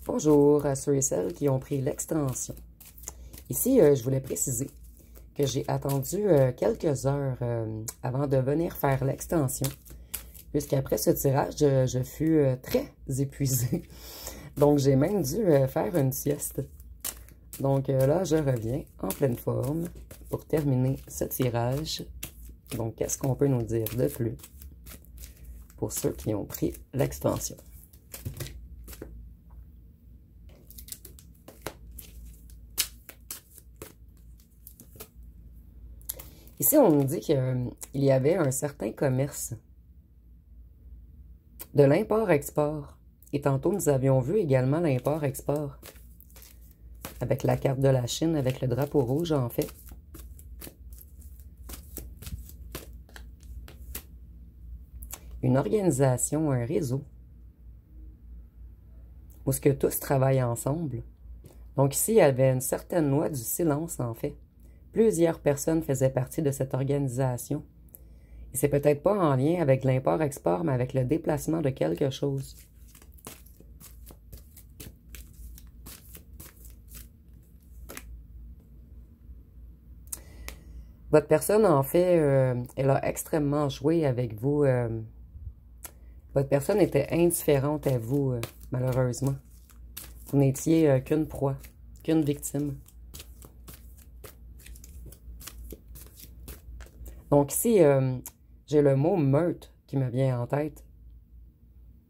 Bonjour à ceux et celles qui ont pris l'extension. Ici, je voulais préciser que j'ai attendu quelques heures avant de venir faire l'extension, puisqu'après ce tirage, je fus très épuisée. Donc, j'ai même dû faire une sieste. Donc là, je reviens en pleine forme pour terminer ce tirage. Donc, qu'est-ce qu'on peut nous dire de plus pour ceux qui ont pris l'extension? Ici, on nous dit qu'il y avait un certain commerce de l'import-export. Et tantôt, nous avions vu également l'import-export avec la carte de la Chine, avec le drapeau rouge, en fait. Une organisation, un réseau, où ce que tous travaillent ensemble. Donc ici, il y avait une certaine loi du silence, en fait. Plusieurs personnes faisaient partie de cette organisation. Et c'est peut-être pas en lien avec l'import-export, mais avec le déplacement de quelque chose. Votre personne, en fait, elle a extrêmement joué avec vous. Votre personne était indifférente à vous, malheureusement. Vous n'étiez qu'une proie, qu'une victime. Donc ici, j'ai le mot « meute » qui me vient en tête.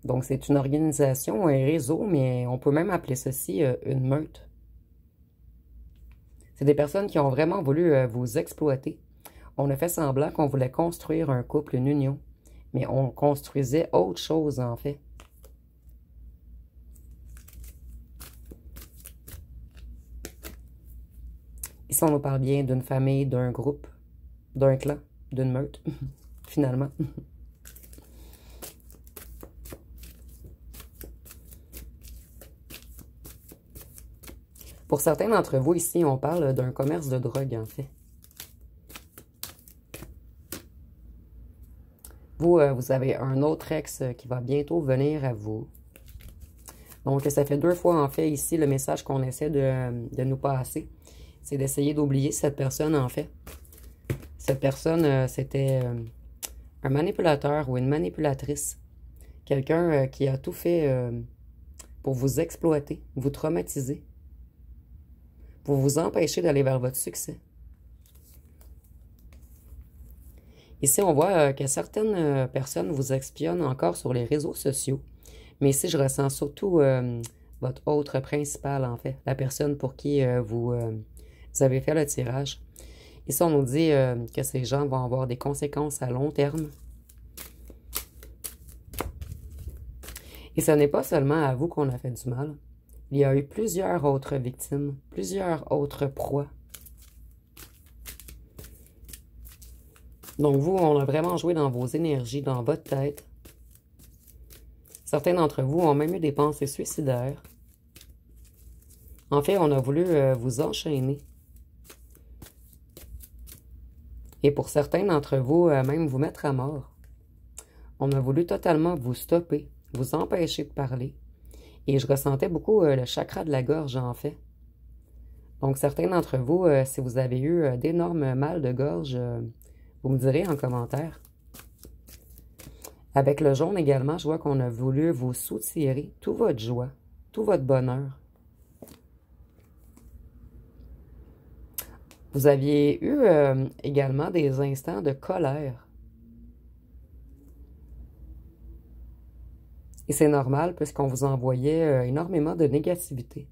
Donc c'est une organisation, un réseau, mais on peut même appeler ceci une meute. C'est des personnes qui ont vraiment voulu vous exploiter. On a fait semblant qu'on voulait construire un couple, une union, mais on construisait autre chose en fait. Ici, on nous parle bien d'une famille, d'un groupe, d'un clan, d'une meute, finalement. Pour certains d'entre vous, ici, on parle d'un commerce de drogue, en fait. Vous, vous avez un autre ex qui va bientôt venir à vous. Donc, ça fait 2 fois, en fait, ici, le message qu'on essaie de nous passer. C'est d'essayer d'oublier cette personne, en fait. Cette personne, c'était un manipulateur ou une manipulatrice. Quelqu'un qui a tout fait pour vous exploiter, vous traumatiser, pour vous empêcher d'aller vers votre succès. Ici, on voit que certaines personnes vous espionnent encore sur les réseaux sociaux. Mais ici, je ressens surtout votre autre principal, en fait. La personne pour qui vous avez fait le tirage. Ici, on nous dit que ces gens vont avoir des conséquences à long terme. Et ce n'est pas seulement à vous qu'on a fait du mal. Il y a eu plusieurs autres victimes, plusieurs autres proies. Donc vous, on a vraiment joué dans vos énergies, dans votre tête. Certains d'entre vous ont même eu des pensées suicidaires. En fait, on a voulu vous enchaîner. Et pour certains d'entre vous, même vous mettre à mort. On a voulu totalement vous stopper, vous empêcher de parler. Et je ressentais beaucoup le chakra de la gorge, en fait. Donc, certains d'entre vous, si vous avez eu d'énormes mal de gorge, vous me direz en commentaire. Avec le jaune également, je vois qu'on a voulu vous soutirer toute votre joie, tout votre bonheur. Vous aviez eu également des instants de colère. Et c'est normal puisqu'on vous envoyait énormément de négativité.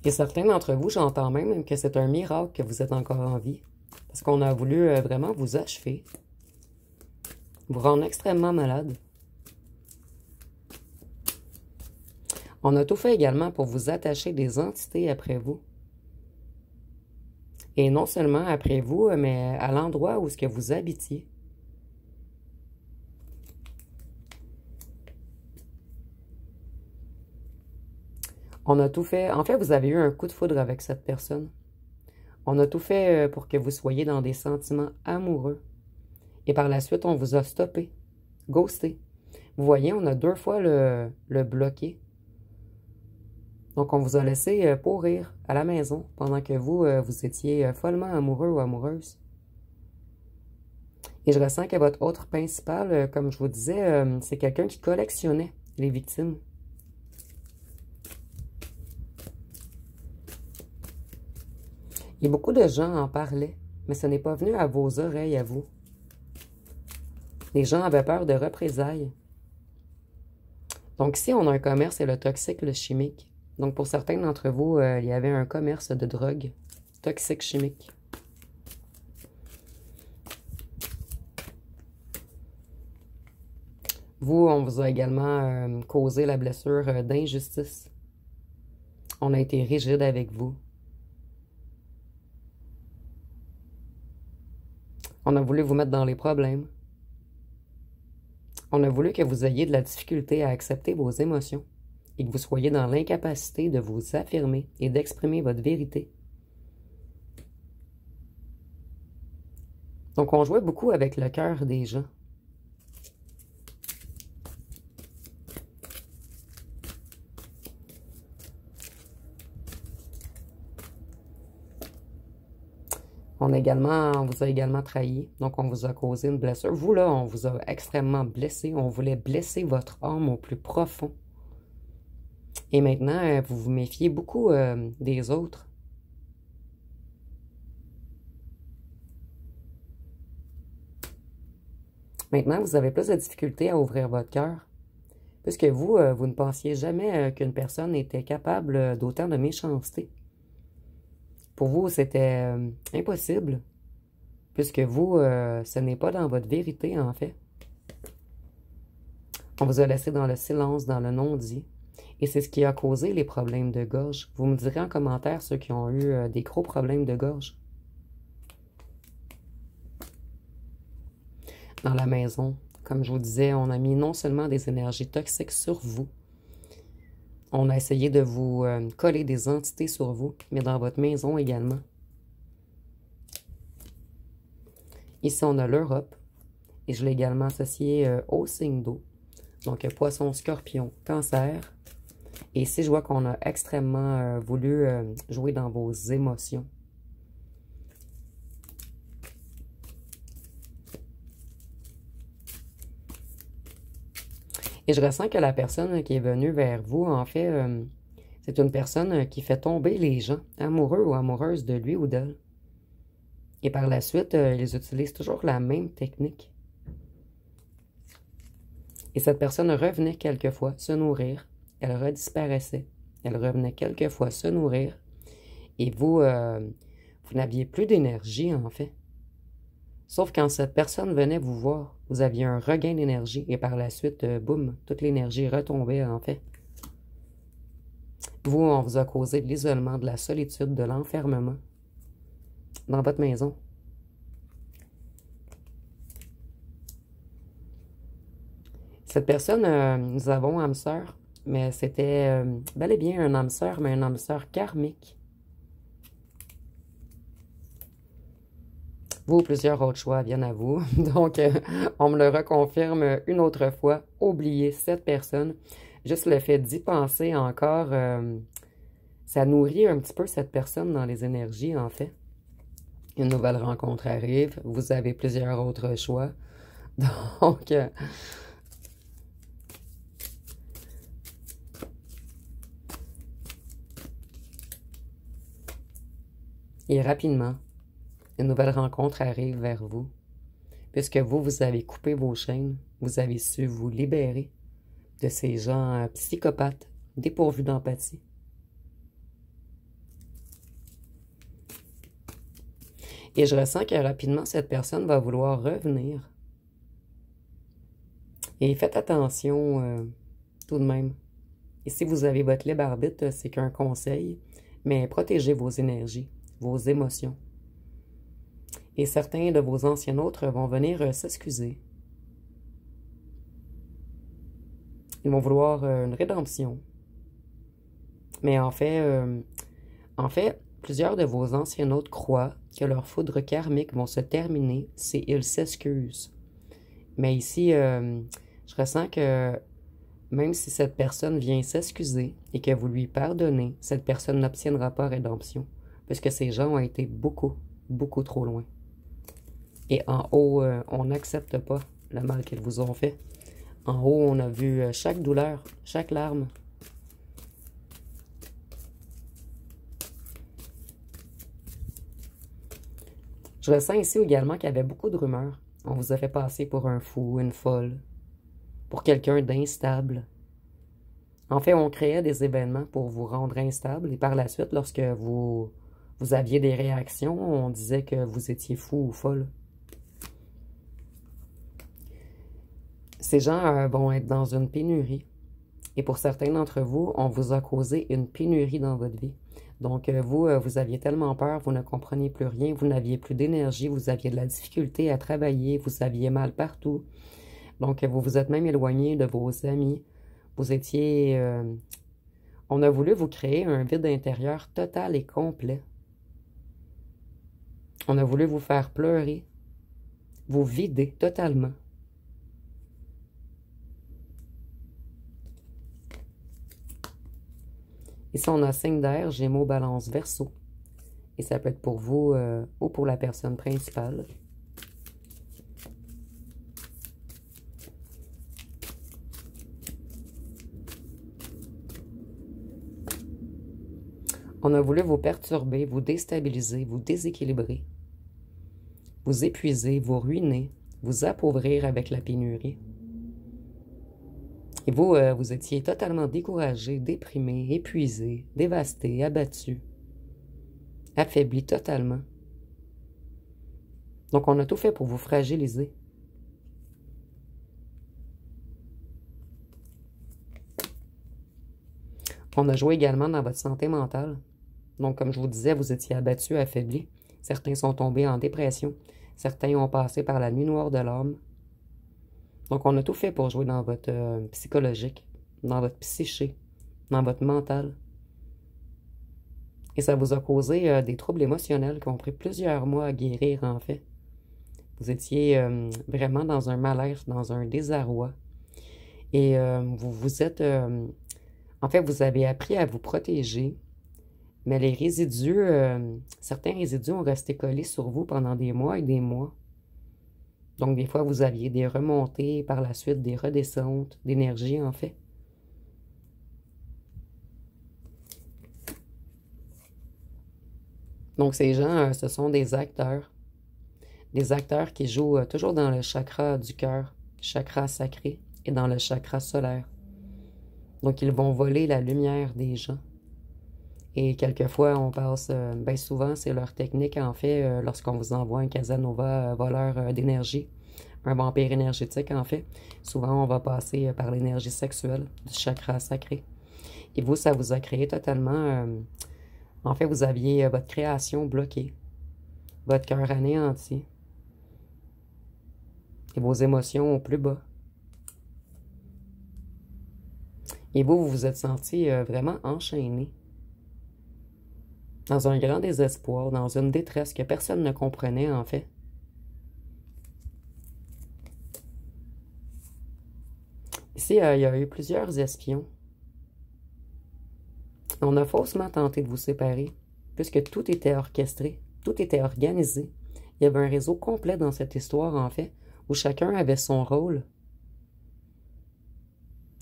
Et certains d'entre vous, j'entends même que c'est un miracle que vous êtes encore en vie. Parce qu'on a voulu vraiment vous achever. Vous rendre extrêmement malade. On a tout fait également pour vous attacher des entités après vous. Et non seulement après vous, mais à l'endroit où est-ce que vous habitiez. On a tout fait. En fait, vous avez eu un coup de foudre avec cette personne. On a tout fait pour que vous soyez dans des sentiments amoureux. Et par la suite, on vous a stoppé. ghosté. Vous voyez, on a 2 fois le bloqué. Donc, on vous a laissé pourrir à la maison pendant que vous, vous étiez follement amoureux ou amoureuse. Et je ressens que votre autre principal, comme je vous disais, c'est quelqu'un qui collectionnait les victimes. Et beaucoup de gens en parlaient, mais ce n'est pas venu à vos oreilles, à vous. Les gens avaient peur de représailles. Donc ici, on a un commerce et le toxique, le chimique. Donc pour certains d'entre vous, il y avait un commerce de drogue toxique chimique. Vous, on vous a également causé la blessure d'injustice. On a été rigide avec vous. On a voulu vous mettre dans les problèmes. On a voulu que vous ayez de la difficulté à accepter vos émotions et que vous soyez dans l'incapacité de vous affirmer et d'exprimer votre vérité. Donc, on jouait beaucoup avec le cœur des gens. On vous a également trahi, donc on vous a causé une blessure. Vous, là, on vous a extrêmement blessé. On voulait blesser votre âme au plus profond. Et maintenant, vous vous méfiez beaucoup des autres. Maintenant, vous avez plus de difficulté à ouvrir votre cœur, puisque vous, vous ne pensiez jamais qu'une personne était capable d'autant de méchanceté. Pour vous, c'était impossible, puisque vous, ce n'est pas dans votre vérité, en fait. On vous a laissé dans le silence, dans le non-dit, et c'est ce qui a causé les problèmes de gorge. Vous me direz en commentaire ceux qui ont eu des gros problèmes de gorge. Dans la maison, comme je vous disais, on a mis non seulement des énergies toxiques sur vous, on a essayé de vous coller des entités sur vous, mais dans votre maison également. Ici, on a l'Europe, et je l'ai également associé au signe d'eau. Donc, poisson, scorpion, cancer. Et ici, je vois qu'on a extrêmement voulu jouer dans vos émotions. Et je ressens que la personne qui est venue vers vous, en fait, c'est une personne qui fait tomber les gens, amoureux ou amoureuses de lui ou d'elle. Et par la suite, ils utilisent toujours la même technique. Et cette personne revenait quelquefois se nourrir, elle redisparaissait, elle revenait quelquefois se nourrir, et vous, vous n'aviez plus d'énergie, en fait. Sauf quand cette personne venait vous voir, vous aviez un regain d'énergie et par la suite, boum, toute l'énergie retombait en fait. Vous, on vous a causé de l'isolement, de la solitude, de l'enfermement dans votre maison. Cette personne, nous avons âme sœur, mais c'était bel et bien un âme sœur, mais un âme sœur karmique. Vous, plusieurs autres choix viennent à vous. Donc, on me le reconfirme une autre fois. Oubliez cette personne. Juste le fait d'y penser encore, ça nourrit un petit peu cette personne dans les énergies, en fait. Une nouvelle rencontre arrive. Vous avez plusieurs autres choix. Donc, et rapidement, une nouvelle rencontre arrive vers vous, puisque vous, vous avez coupé vos chaînes, vous avez su vous libérer de ces gens psychopathes, dépourvus d'empathie. Et je ressens que rapidement, cette personne va vouloir revenir. Et faites attention tout de même. Et si vous avez votre libre arbitre, c'est qu'un conseil, mais protégez vos énergies, vos émotions. Et certains de vos anciens autres vont venir s'excuser. Ils vont vouloir une rédemption. Mais en fait, plusieurs de vos anciens autres croient que leurs foudres karmiques vont se terminer si ils s'excusent. Mais ici, je ressens que même si cette personne vient s'excuser et que vous lui pardonnez, cette personne n'obtiendra pas rédemption, puisque ces gens ont été beaucoup, beaucoup trop loin. Et en haut, on n'accepte pas le mal qu'ils vous ont fait. En haut, on a vu chaque douleur, chaque larme. Je ressens ici également qu'il y avait beaucoup de rumeurs. On vous a fait passer pour un fou, une folle, pour quelqu'un d'instable. En fait, on créait des événements pour vous rendre instable et par la suite, lorsque vous aviez des réactions, on disait que vous étiez fou ou folle. Ces gens vont être dans une pénurie. Et pour certains d'entre vous, on vous a causé une pénurie dans votre vie. Donc, vous aviez tellement peur, vous ne compreniez plus rien, vous n'aviez plus d'énergie, vous aviez de la difficulté à travailler, vous aviez mal partout. Donc, vous vous êtes même éloigné de vos amis. Vous étiez... on a voulu vous créer un vide intérieur total et complet. On a voulu vous faire pleurer, vous vider totalement. Ici, on a signe d'air, Gémeaux, Balance, Verseau. Et ça peut être pour vous ou pour la personne principale. On a voulu vous perturber, vous déstabiliser, vous déséquilibrer, vous épuiser, vous ruiner, vous appauvrir avec la pénurie. Et vous, vous étiez totalement découragé, déprimé, épuisé, dévasté, abattu, affaibli totalement. Donc, on a tout fait pour vous fragiliser. On a joué également dans votre santé mentale. Donc, comme je vous disais, vous étiez abattu, affaibli. Certains sont tombés en dépression. Certains ont passé par la nuit noire de l'âme. Donc, on a tout fait pour jouer dans votre psychologique, dans votre psyché, dans votre mental. Et ça vous a causé des troubles émotionnels qui ont pris plusieurs mois à guérir, en fait. Vous étiez vraiment dans un mal-être, dans un désarroi. Et vous êtes... en fait, vous avez appris à vous protéger, mais les résidus, certains résidus ont resté collés sur vous pendant des mois et des mois. Donc, des fois, vous aviez des remontées, par la suite, des redescentes d'énergie, en fait. Donc, ces gens, ce sont des acteurs. Des acteurs qui jouent toujours dans le chakra du cœur, chakra sacré, et dans le chakra solaire. Donc, ils vont voler la lumière des gens. Et quelquefois, on passe, bien souvent, c'est leur technique, en fait, lorsqu'on vous envoie un Casanova voleur d'énergie, un vampire énergétique, en fait. Souvent, on va passer par l'énergie sexuelle du chakra sacré. Et vous, ça vous a créé totalement... en fait, vous aviez votre création bloquée, votre cœur anéanti, et vos émotions au plus bas. Et vous vous êtes senti vraiment enchaîné, dans un grand désespoir, dans une détresse que personne ne comprenait, en fait. Ici, il y a eu plusieurs espions. On a faussement tenté de vous séparer, puisque tout était orchestré, tout était organisé. Il y avait un réseau complet dans cette histoire, en fait, où chacun avait son rôle.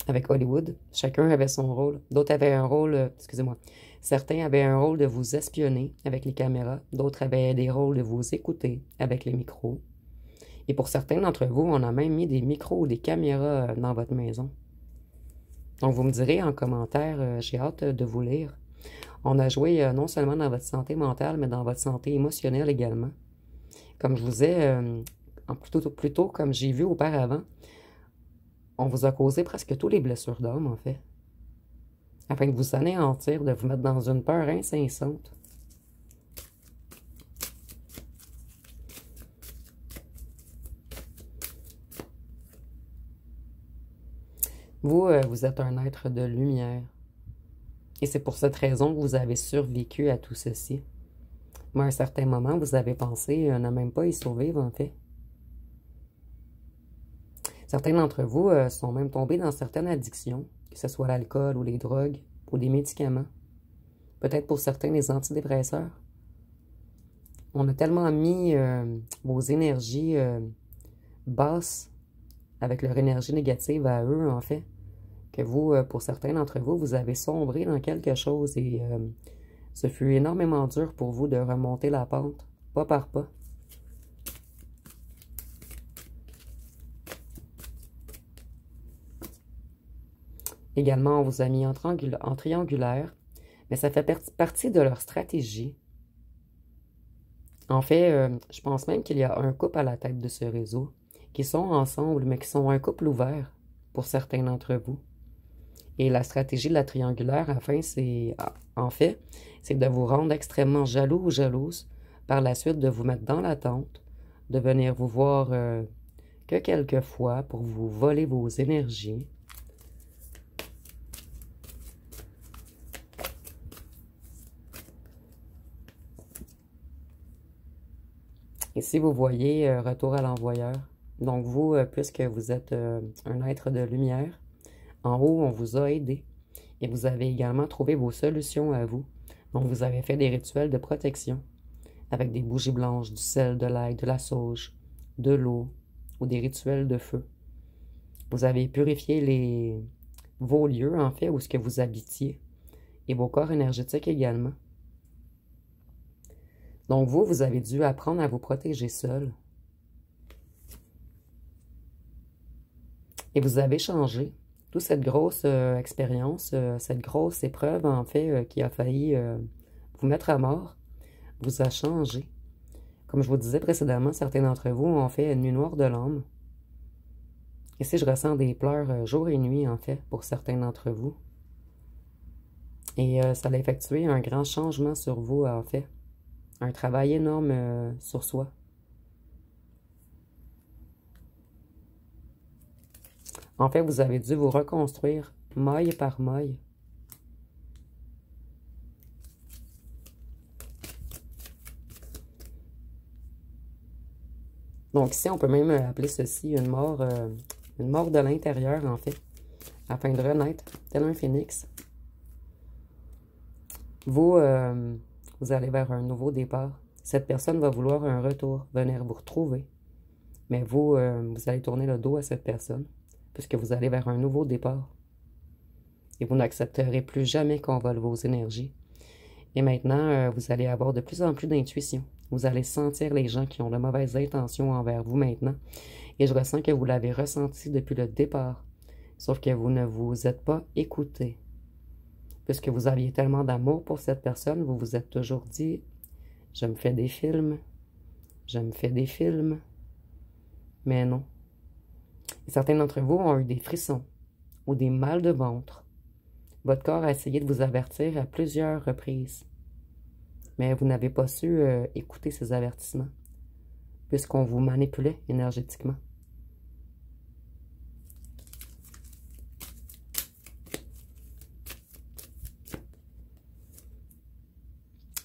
Avec Hollywood, chacun avait son rôle. D'autres avaient un rôle, excusez-moi, certains avaient un rôle de vous espionner avec les caméras. D'autres avaient des rôles de vous écouter avec les micros. Et pour certains d'entre vous, on a même mis des micros ou des caméras dans votre maison. Donc, vous me direz en commentaire, j'ai hâte de vous lire. On a joué non seulement dans votre santé mentale, mais dans votre santé émotionnelle également. Comme je vous ai, plutôt comme j'ai vu auparavant, on vous a causé presque tous les blessures d'âme, en fait, afin de vous anéantir, de vous mettre dans une peur incessante. Vous, vous êtes un être de lumière. Et c'est pour cette raison que vous avez survécu à tout ceci. Mais à un certain moment, vous avez pensé ne même pas y survivre, en fait. Certains d'entre vous sont même tombés dans certaines addictions, que ce soit l'alcool ou les drogues ou des médicaments. Peut-être pour certains les antidépresseurs. On a tellement mis vos énergies basses avec leur énergie négative à eux, en fait, que vous, pour certains d'entre vous, vous avez sombré dans quelque chose et ce fut énormément dur pour vous de remonter la pente, pas par pas. Également, on vous a mis en triangulaire, mais ça fait partie de leur stratégie. En fait, je pense même qu'il y a un couple à la tête de ce réseau qui sont ensemble, mais qui sont un couple ouvert pour certains d'entre vous. Et la stratégie de la triangulaire, en fait, c'est de vous rendre extrêmement jaloux ou jalouse, par la suite de vous mettre dans l'attente, de venir vous voir que quelques fois pour vous voler vos énergies. Ici, vous voyez retour à l'envoyeur. Donc vous, puisque vous êtes un être de lumière, en haut, on vous a aidé. Et vous avez également trouvé vos solutions à vous. Donc vous avez fait des rituels de protection avec des bougies blanches, du sel, de l'ail, de la sauge, de l'eau ou des rituels de feu. Vous avez purifié vos lieux, en fait, où ce que vous habitiez et vos corps énergétiques également. Donc vous, vous avez dû apprendre à vous protéger seul. Et vous avez changé. Toute cette grosse expérience, cette grosse épreuve, en fait, qui a failli vous mettre à mort, vous a changé. Comme je vous disais précédemment, certains d'entre vous ont fait une nuit noire de l'âme. Ici, je ressens des pleurs jour et nuit, en fait, pour certains d'entre vous. Et ça a effectué un grand changement sur vous, en fait. Un travail énorme sur soi. En fait, vous avez dû vous reconstruire maille par maille. Donc ici, on peut même appeler ceci une mort de l'intérieur, en fait, afin de renaître, tel un phénix. Vous, vous allez vers un nouveau départ. Cette personne va vouloir un retour, venir vous retrouver. Mais vous, vous allez tourner le dos à cette personne, puisque vous allez vers un nouveau départ. Et vous n'accepterez plus jamais qu'on vole vos énergies. Et maintenant, vous allez avoir de plus en plus d'intuition. Vous allez sentir les gens qui ont de mauvaises intentions envers vous maintenant. Et je ressens que vous l'avez ressenti depuis le départ. Sauf que vous ne vous êtes pas écouté. Puisque vous aviez tellement d'amour pour cette personne, vous vous êtes toujours dit « Je me fais des films. Je me fais des films. » Mais non. Et certains d'entre vous ont eu des frissons ou des mal de ventre. Votre corps a essayé de vous avertir à plusieurs reprises. Mais vous n'avez pas su écouter ces avertissements, puisqu'on vous manipulait énergétiquement.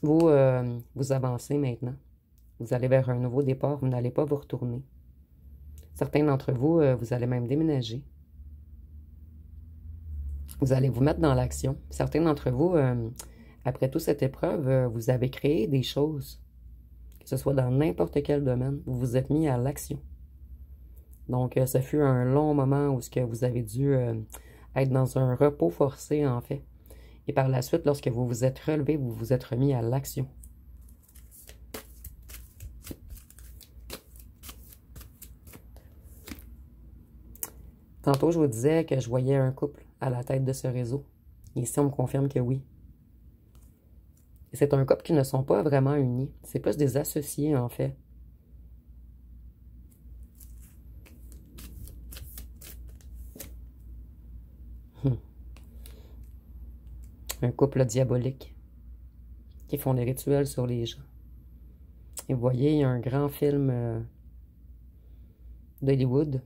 Vous, vous avancez maintenant. Vous allez vers un nouveau départ, vous n'allez pas vous retourner. Certains d'entre vous, vous allez même déménager. Vous allez vous mettre dans l'action. Certains d'entre vous, après toute cette épreuve, vous avez créé des choses, que ce soit dans n'importe quel domaine. Vous vous êtes mis à l'action. Donc, ce fut un long moment où vous avez dû être dans un repos forcé, en fait. Et par la suite, lorsque vous vous êtes relevé, vous vous êtes remis à l'action. Tantôt, je vous disais que je voyais un couple à la tête de ce réseau. Et ici, on me confirme que oui. C'est un couple qui ne sont pas vraiment unis. C'est plus des associés, en fait. Un couple diabolique qui font des rituels sur les gens. Et vous voyez, il y a un grand film d'Hollywood.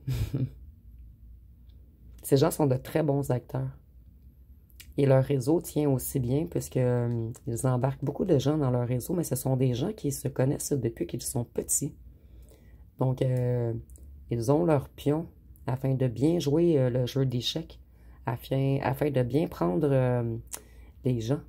Ces gens sont de très bons acteurs. Et leur réseau tient aussi bien puisqu'ils embarquent beaucoup de gens dans leur réseau, mais ce sont des gens qui se connaissent depuis qu'ils sont petits. Donc, ils ont leur pion afin de bien jouer le jeu d'échecs, afin de bien prendre les gens.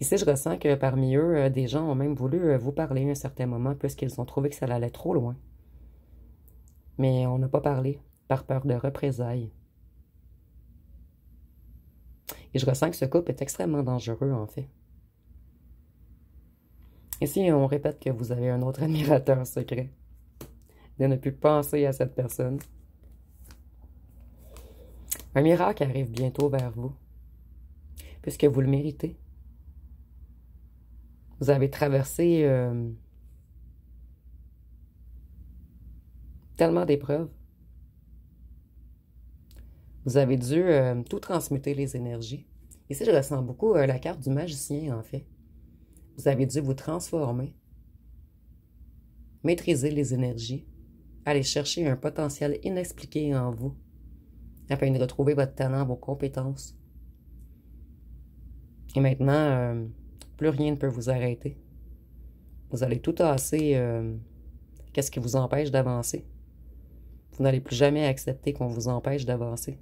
Ici, je ressens que parmi eux, des gens ont même voulu vous parler à un certain moment puisqu'ils ont trouvé que ça allait trop loin. Mais on n'a pas parlé, par peur de représailles. Et je ressens que ce couple est extrêmement dangereux, en fait. Ici, on répète que vous avez un autre admirateur secret. De ne plus penser à cette personne. Un miracle arrive bientôt vers vous, puisque vous le méritez. Vous avez traversé tellement d'épreuves. Vous avez dû tout transmuter les énergies. Ici, je ressens beaucoup la carte du magicien, en fait. Vous avez dû vous transformer, maîtriser les énergies, aller chercher un potentiel inexpliqué en vous, afin de retrouver votre talent, vos compétences. Et maintenant, plus rien ne peut vous arrêter. Vous allez tout tasser. Qu'est-ce qui vous empêche d'avancer? Vous n'allez plus jamais accepter qu'on vous empêche d'avancer.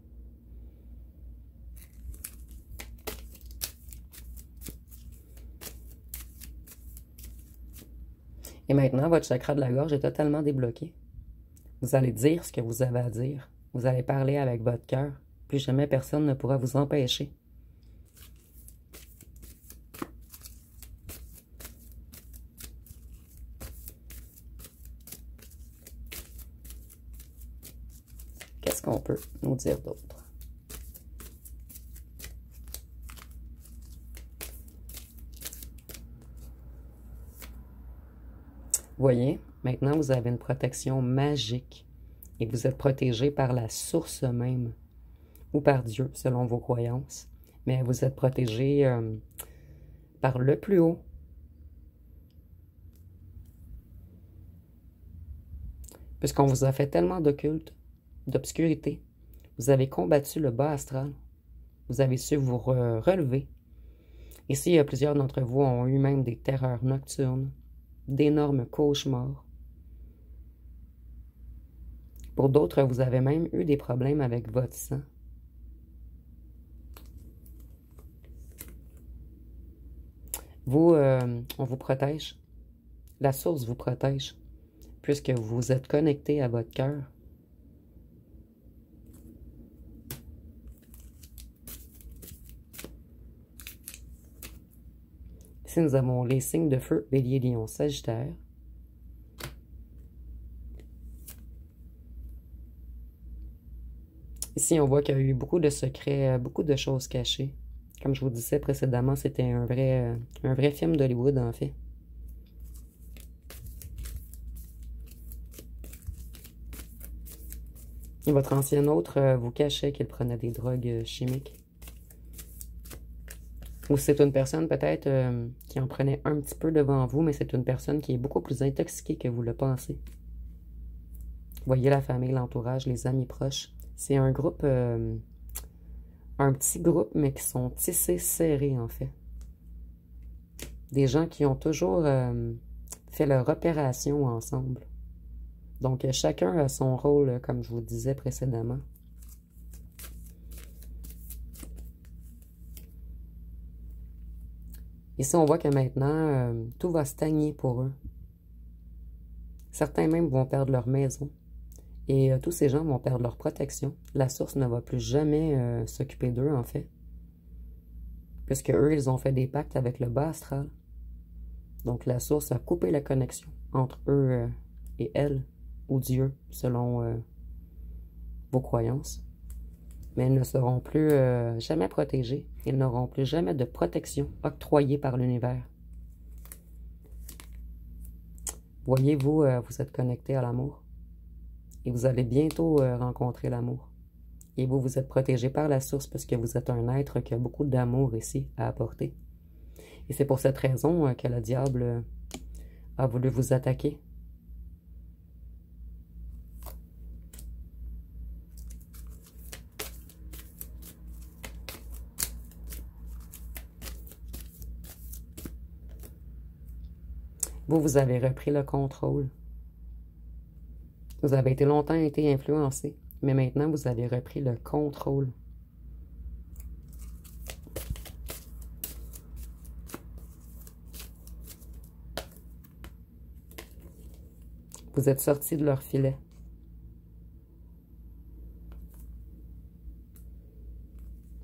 Et maintenant, votre chakra de la gorge est totalement débloqué. Vous allez dire ce que vous avez à dire. Vous allez parler avec votre cœur. Plus jamais personne ne pourra vous empêcher. Qu'est-ce qu'on peut nous dire d'autre? Voyez, maintenant vous avez une protection magique et vous êtes protégé par la source même ou par Dieu selon vos croyances, mais vous êtes protégé par le plus haut. Puisqu'on vous a fait tellement d'occulte, d'obscurité, vous avez combattu le bas astral, vous avez su vous relever. Ici, plusieurs d'entre vous ont eu même des terreurs nocturnes, d'énormes cauchemars. Pour d'autres, vous avez même eu des problèmes avec votre sang. Vous, on vous protège. La source vous protège, puisque vous êtes connecté à votre cœur. Ici, nous avons les signes de feu, Bélier, Lion, Sagittaire. Ici, on voit qu'il y a eu beaucoup de secrets, beaucoup de choses cachées. Comme je vous disais précédemment, c'était un vrai film d'Hollywood, en fait. Et votre ancien autre vous cachait qu'il prenait des drogues chimiques. Ou c'est une personne peut-être qui en prenait un petit peu devant vous, mais c'est une personne qui est beaucoup plus intoxiquée que vous le pensez. Voyez la famille, l'entourage, les amis proches. C'est un groupe, un petit groupe, mais qui sont tissés, serrés en fait. Des gens qui ont toujours fait leur opération ensemble. Donc chacun a son rôle, comme je vous disais précédemment. Ici, on voit que maintenant, tout va stagner pour eux. Certains même vont perdre leur maison. Et tous ces gens vont perdre leur protection. La source ne va plus jamais s'occuper d'eux, en fait. Puisque eux, ils ont fait des pactes avec le bas astral. Donc, la source a coupé la connexion entre eux et elle, ou Dieu, selon vos croyances. Mais ils ne seront plus jamais protégés. Ils n'auront plus jamais de protection octroyée par l'univers. Voyez-vous, vous êtes connecté à l'amour. Et vous allez bientôt rencontrer l'amour. Et vous, vous êtes protégé par la source parce que vous êtes un être qui a beaucoup d'amour ici à apporter. Et c'est pour cette raison que le diable a voulu vous attaquer. Vous, vous avez repris le contrôle. Vous avez longtemps été influencé, mais maintenant, vous avez repris le contrôle. Vous êtes sorti de leur filet.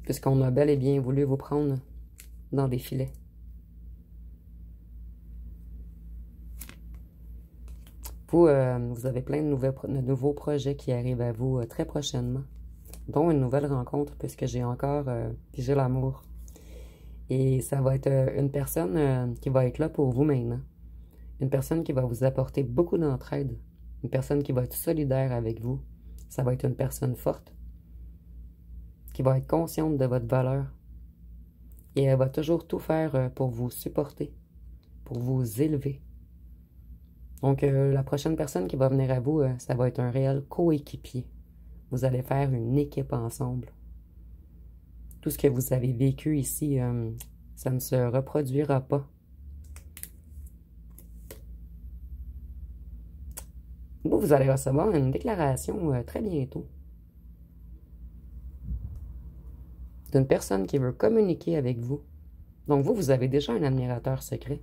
Puisqu'on a bel et bien voulu vous prendre dans des filets. Vous, vous avez plein de nouveaux projets qui arrivent à vous très prochainement, dont une nouvelle rencontre, puisque j'ai encore pigé l'amour. Et ça va être une personne qui va être là pour vous maintenant. Une personne qui va vous apporter beaucoup d'entraide. Une personne qui va être solidaire avec vous. Ça va être une personne forte, qui va être consciente de votre valeur. Et elle va toujours tout faire pour vous supporter, pour vous élever. Donc, la prochaine personne qui va venir à vous, ça va être un réel coéquipier. Vous allez faire une équipe ensemble. Tout ce que vous avez vécu ici, ça ne se reproduira pas. Vous allez recevoir une déclaration très bientôt d'une personne qui veut communiquer avec vous. Donc, vous avez déjà un admirateur secret.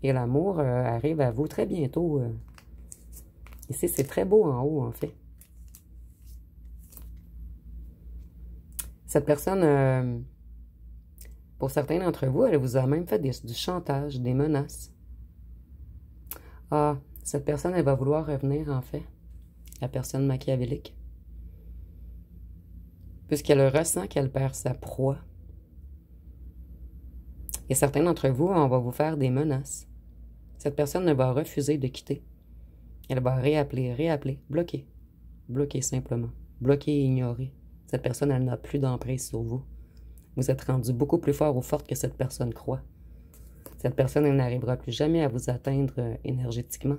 Et l'amour arrive à vous très bientôt. Ici, c'est très beau en haut, en fait. Cette personne, pour certains d'entre vous, elle vous a même fait du chantage, des menaces. Ah, cette personne, elle va vouloir revenir, en fait. La personne machiavélique. Puisqu'elle ressent qu'elle perd sa proie. Et certains d'entre vous, on va vous faire des menaces. Cette personne va refuser de quitter. Elle va réappeler, bloquer. Bloquer simplement. Bloquer et ignorer. Cette personne, elle n'a plus d'emprise sur vous. Vous êtes rendu beaucoup plus fort ou forte que cette personne croit. Cette personne, elle n'arrivera plus jamais à vous atteindre énergétiquement.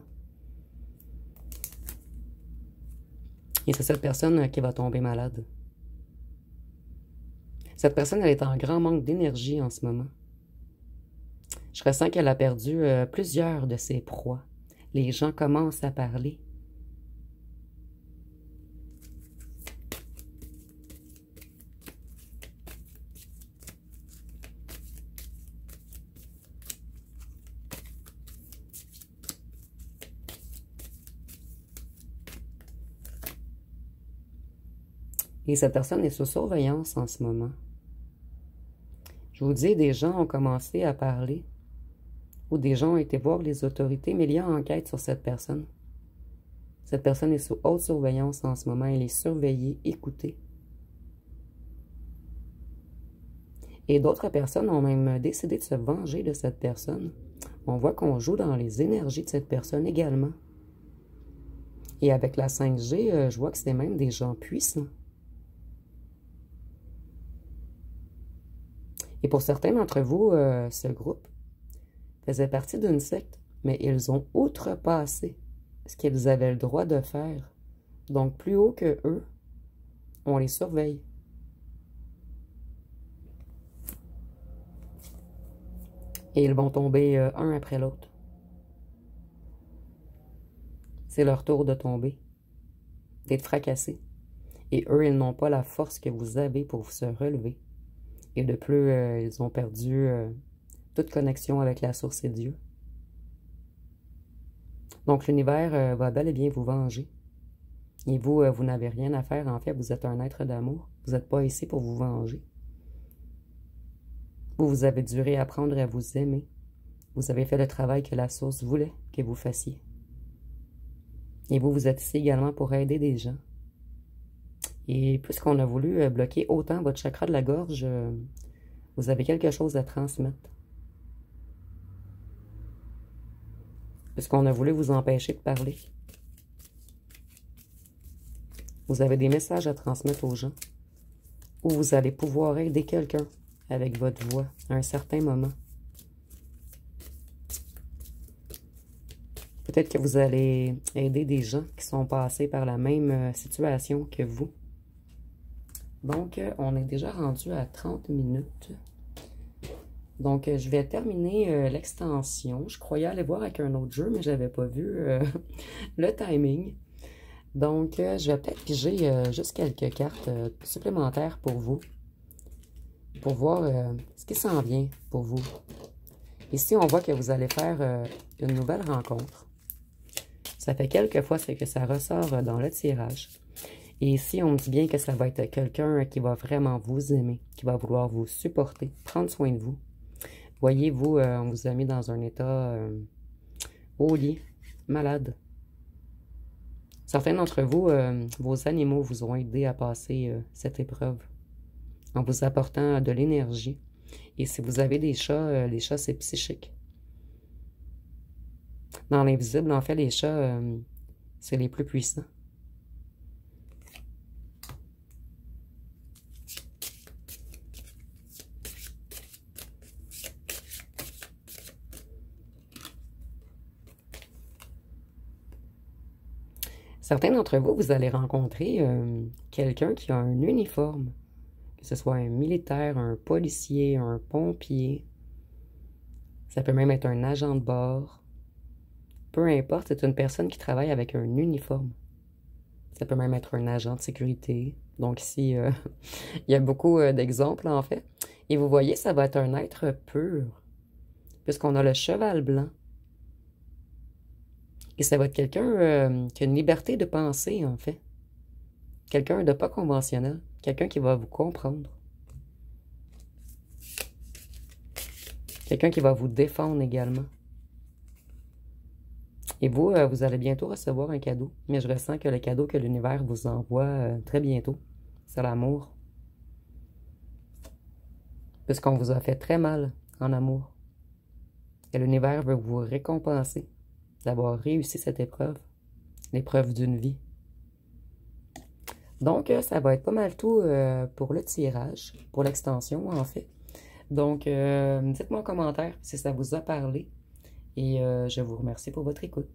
Et c'est cette personne qui va tomber malade. Cette personne, elle est en grand manque d'énergie en ce moment. Je ressens qu'elle a perdu plusieurs de ses proies. Les gens commencent à parler. Et cette personne est sous surveillance en ce moment. Je vous dis, des gens ont commencé à parler. Ou des gens ont été voir les autorités, mais il y a enquête sur cette personne. Cette personne est sous haute surveillance en ce moment. Elle est surveillée, écoutée. Et d'autres personnes ont même décidé de se venger de cette personne. On voit qu'on joue dans les énergies de cette personne également. Et avec la 5G, je vois que c'est même des gens puissants. Et pour certains d'entre vous, ce groupe faisait partie d'une secte, mais ils ont outrepassé ce qu'ils avaient le droit de faire. Donc, plus haut que eux, on les surveille. Et ils vont tomber un après l'autre. C'est leur tour de tomber, d'être fracassés. Et eux, ils n'ont pas la force que vous avez pour se relever. Et de plus, ils ont perdu toute connexion avec la source et Dieu. Donc, l'univers va bel et bien vous venger. Et vous, vous n'avez rien à faire. En fait, vous êtes un être d'amour. Vous n'êtes pas ici pour vous venger. Vous avez dû réapprendre à vous aimer. Vous avez fait le travail que la source voulait que vous fassiez. Et vous, vous êtes ici également pour aider des gens. Et puisqu'on a voulu bloquer autant votre chakra de la gorge, vous avez quelque chose à transmettre. Puisqu'on a voulu vous empêcher de parler. Vous avez des messages à transmettre aux gens. Ou vous allez pouvoir aider quelqu'un avec votre voix à un certain moment. Peut-être que vous allez aider des gens qui sont passés par la même situation que vous. Donc, on est déjà rendu à 30 minutes. Donc, je vais terminer l'extension. Je croyais aller voir avec un autre jeu, mais je n'avais pas vu le timing. Donc, je vais peut-être piger juste quelques cartes supplémentaires pour vous, pour voir ce qui s'en vient pour vous. Ici, on voit que vous allez faire une nouvelle rencontre. Ça fait quelques fois que ça ressort dans le tirage. Et ici, on me dit bien que ça va être quelqu'un qui va vraiment vous aimer, qui va vouloir vous supporter, prendre soin de vous. Voyez-vous, on vous a mis dans un état au lit, malade. Certains d'entre vous, vos animaux vous ont aidé à passer cette épreuve en vous apportant de l'énergie. Et si vous avez des chats, les chats, c'est psychique. Dans l'invisible, en fait, les chats, c'est les plus puissants. Certains d'entre vous, vous allez rencontrer quelqu'un qui a un uniforme, que ce soit un militaire, un policier, un pompier. Ça peut même être un agent de bord. Peu importe, c'est une personne qui travaille avec un uniforme. Ça peut même être un agent de sécurité. Donc ici, il y a beaucoup d'exemples en fait. Et vous voyez, ça va être un être pur, puisqu'on a le cheval blanc. Et ça va être quelqu'un qui a une liberté de penser, en fait. Quelqu'un de pas conventionnel. Quelqu'un qui va vous comprendre. Quelqu'un qui va vous défendre également. Et vous, vous allez bientôt recevoir un cadeau. Mais je ressens que le cadeau que l'univers vous envoie très bientôt, c'est l'amour. Puisqu'on vous a fait très mal en amour. Et l'univers veut vous récompenser d'avoir réussi cette épreuve, l'épreuve d'une vie. Donc, ça va être pas mal tout pour le tirage, pour l'extension en fait. Donc, dites-moi en commentaire si ça vous a parlé et je vous remercie pour votre écoute.